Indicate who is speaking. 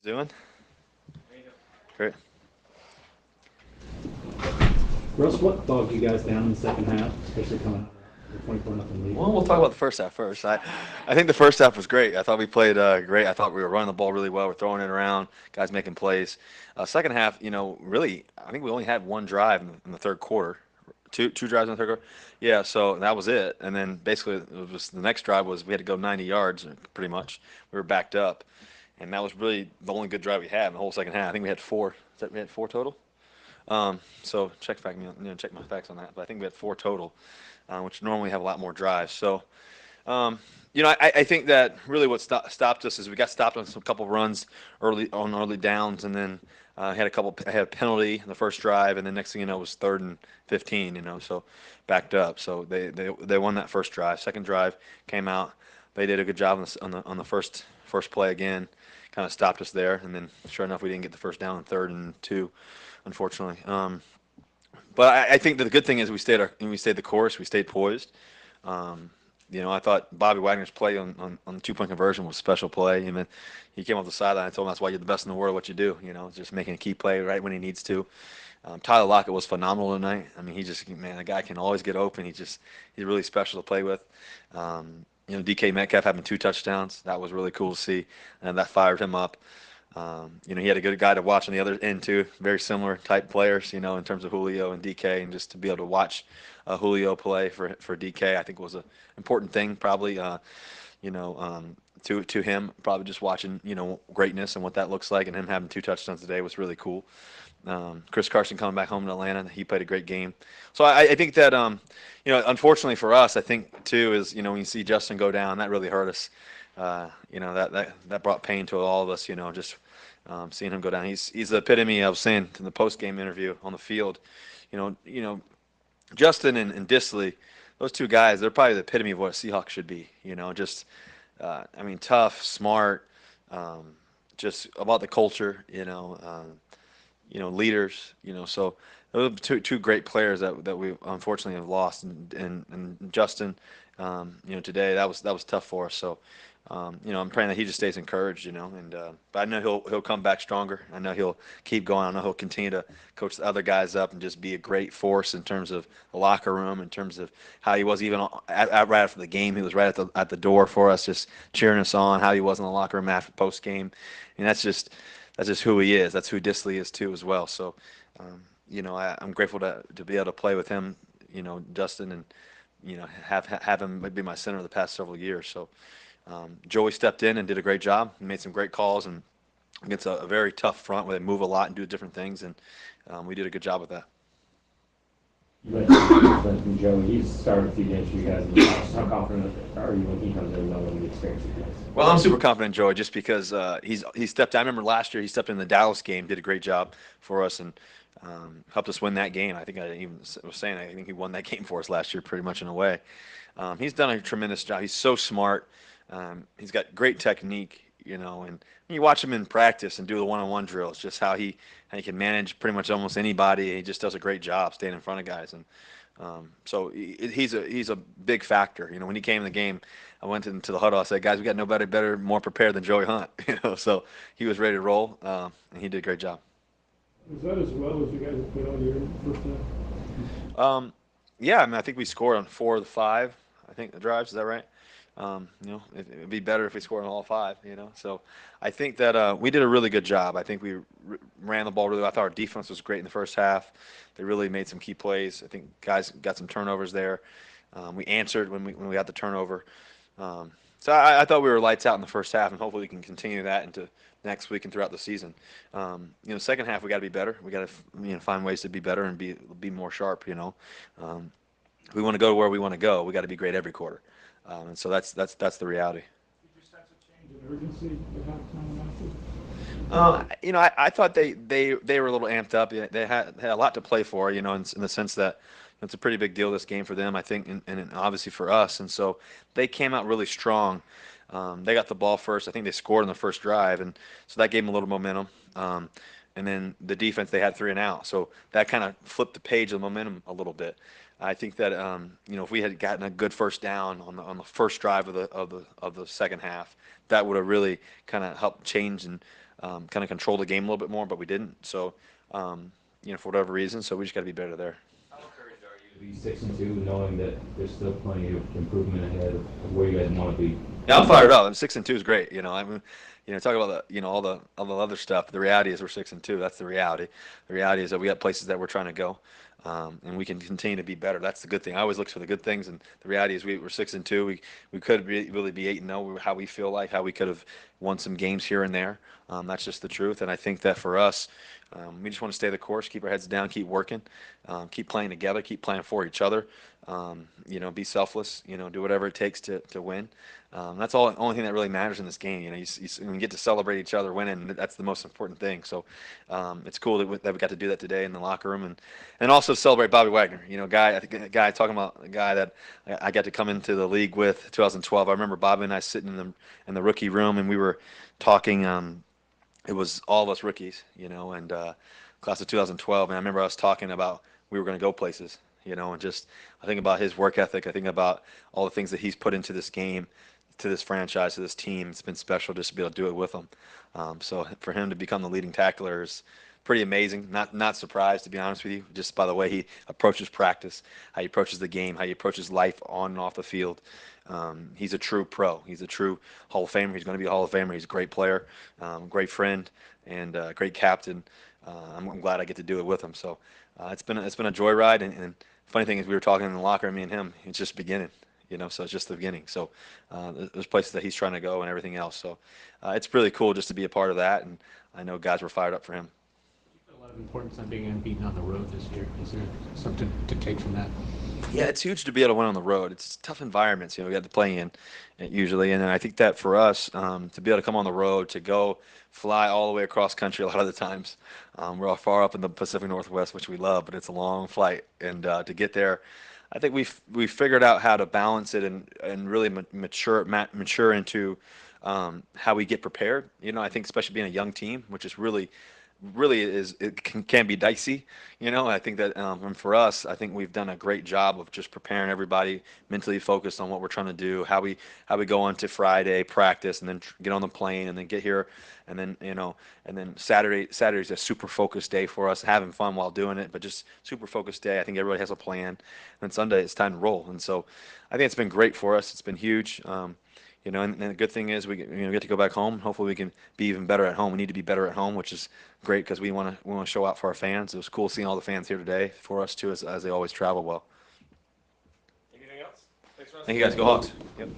Speaker 1: Doing? Great.
Speaker 2: Russ, what bogged you guys down in the second half, especially coming out of the 24 nothing lead?
Speaker 1: Well, we'll talk about the first half first. I think the first half was great. I thought we played great. I thought we were running the ball really well. We're throwing it around, guys making plays. Second half, really, I think we only had one drive in the third quarter. Two drives in the third quarter. Yeah, so that was it. And then basically, it was the next drive was we had to go 90 yards, pretty much. We were backed up, and that was really the only good drive we had in the whole second half. I think we had four. We had four total? So check my facts on that. But I think we had four total, which normally have a lot more drives. So, I think that really what stopped us is we got stopped on some couple runs early downs, and then had a penalty in the first drive, and then next thing you know it was third and 15. So backed up. So they won that first drive. Second drive came out. They did a good job on the first play again. Kind of stopped us there, and then sure enough we didn't get the first down on third and two, unfortunately. But I think that the good thing is we stayed the course. We stayed poised. Um, I thought Bobby Wagner's play on the 2-point conversion was a special play. I mean, he came off the sideline. I told him that's why you're the best in the world. What you do, just making a key play right when he needs to. Tyler Lockett was phenomenal tonight. I mean, the guy can always get open. He's really special to play with. DK Metcalf having two touchdowns. That was really cool to see, and that fired him up. He had a good guy to watch on the other end too. Very similar type players, in terms of Julio and DK, and just to be able to watch Julio play for DK, I think was an important thing. Probably, to him, probably just watching, greatness and what that looks like, and him having two touchdowns today was really cool. Chris Carson coming back home to Atlanta, he played a great game. So I think that, unfortunately for us, I think too is, when you see Justin go down, that really hurt us. That brought pain to all of us. Just seeing him go down. He's the epitome. I was saying in the post-game interview on the field. Justin and Disley, those two guys, they're probably the epitome of what a Seahawk should be. Just tough, smart, just about the culture. Leaders. So those are two great players that we unfortunately have lost. And Justin, today that was tough for us. So. I'm praying that he just stays encouraged, but I know he'll come back stronger. I know he'll keep going. I know he'll continue to coach the other guys up and just be a great force in terms of the locker room, in terms of how he was even right after the game. He was right at the door for us, just cheering us on. How he was in the locker room after post game, and that's just who he is. That's who Disley is too as well. So, I'm grateful to be able to play with him, Justin, and have him be my center the past several years. So. Joey stepped in and did a great job. He made some great calls and against a very tough front where they move a lot and do different things, and we did a good job with that.
Speaker 2: You mentioned from Joey. He's started a few games for you guys in the past. How confident are you when he comes in, knowing the experience he has?
Speaker 1: Well, I'm super confident in Joey just because he stepped. I remember last year he stepped in the Dallas game, did a great job for us, and helped us win that game. I think I even was saying I think he won that game for us last year, pretty much in a way. He's done a tremendous job. He's so smart. He's got great technique, and when you watch him in practice and do the one-on-one drills, just how he can manage pretty much almost anybody. He just does a great job staying in front of guys, and so he's a big factor. When he came in the game, I went into the huddle. I said, "Guys, we got nobody better, more prepared than Joey Hunt." So he was ready to roll, and he did a great job.
Speaker 3: Is that as well as you guys have played all year in the first half?
Speaker 1: Yeah, I think we scored on 4 of the 5. I think the drives. Is that right? It'd be better if we scored on all 5. So I think that we did a really good job. I think we ran the ball really well. I thought our defense was great in the first half. They really made some key plays. I think guys got some turnovers there. We answered when we got the turnover. So I thought we were lights out in the first half, and hopefully we can continue that into next week and throughout the season. Second half we got to be better. We got to find ways to be better and be more sharp. If we want to go to where we want to go, we got to be great every quarter. And so that's the reality.
Speaker 3: Did you sense a change in urgency at halftime and
Speaker 1: I thought they were a little amped up. Yeah, they had a lot to play for, in the sense that it's a pretty big deal this game for them, I think, and obviously for us. And so they came out really strong. They got the ball first. I think they scored on the first drive, and so that gave them a little momentum. and then the defense they had 3 and out. So that kind of flipped the page of the momentum a little bit. I think that if we had gotten a good first down on the first drive of the second half, that would have really kind of helped change and kind of control the game a little bit more. But we didn't. So for whatever reason, so we just got to be better there.
Speaker 2: How encouraged are you to be 6-2, knowing that there's still plenty of improvement ahead of where you guys want to be?
Speaker 1: Yeah, I'm fired up. 6-2 is great. I mean, talk about all the other stuff. The reality is we're 6-2. That's the reality. The reality is that we got places that we're trying to go, and we can continue to be better. That's the good thing. I always look for the good things, and the reality is we're 6-2. We could really be 8-0. How we feel like how we could have won some games here and there. That's just the truth. And I think that for us, we just want to stay the course, keep our heads down, keep working, keep playing together, keep playing for each other. Be selfless. Do whatever it takes to win. That's the only thing that really matters in this game. When you get to celebrate each other winning, that's the most important thing. So it's cool that we got to do that today in the locker room, and also celebrate Bobby Wagner. I think a guy talking about a guy that I got to come into the league with 2012. I remember Bobby and I sitting in the rookie room, and we were talking. It was all of us rookies, and class of 2012. And I remember us talking about we were going to go places, and just I think about his work ethic. I think about all the things that he's put into this game, to this franchise, to this team. It's been special just to be able to do it with him. So for him to become the leading tackler is pretty amazing. Not surprised, to be honest with you, just by the way he approaches practice, how he approaches the game, how he approaches life on and off the field. He's a true pro. He's a true Hall of Famer. He's going to be a Hall of Famer. He's a great player, great friend, and great captain. I'm glad I get to do it with him. So it's been a joyride. And funny thing is, we were talking in the locker room, me and him. It's just beginning. So it's just the beginning. So there's places that he's trying to go and everything else. So it's really cool just to be a part of that. And I know guys were fired up for him.
Speaker 4: You put a lot of importance on being unbeaten on the road this year. Is there something to take from that?
Speaker 1: Yeah, it's huge to be able to win on the road. It's tough environments, we got to play in usually. And then I think that for us, to be able to come on the road, to go fly all the way across country a lot of the times. We're all far up in the Pacific Northwest, which we love, but it's a long flight. And to get there, I think we've figured out how to balance it and really mature into how we get prepared. I think especially being a young team, which is really is it can be dicey. I think that and for us, I think we've done a great job of just preparing everybody, mentally focused on what we're trying to do, how we go into Friday practice, and then get on the plane, and then get here, and then and then Saturday's a super focused day for us, having fun while doing it, but just super focused day. I think everybody has a plan, and then Sunday it's time to roll. And so I think it's been great for us. It's been huge. And the good thing is we get to go back home. Hopefully we can be even better at home. We need to be better at home, which is great because we want to show out for our fans. It was cool seeing all the fans here today for us too, as they always travel well.
Speaker 3: Anything else? Thanks, Russ.
Speaker 1: Thank you guys. Go Hawks. Yep.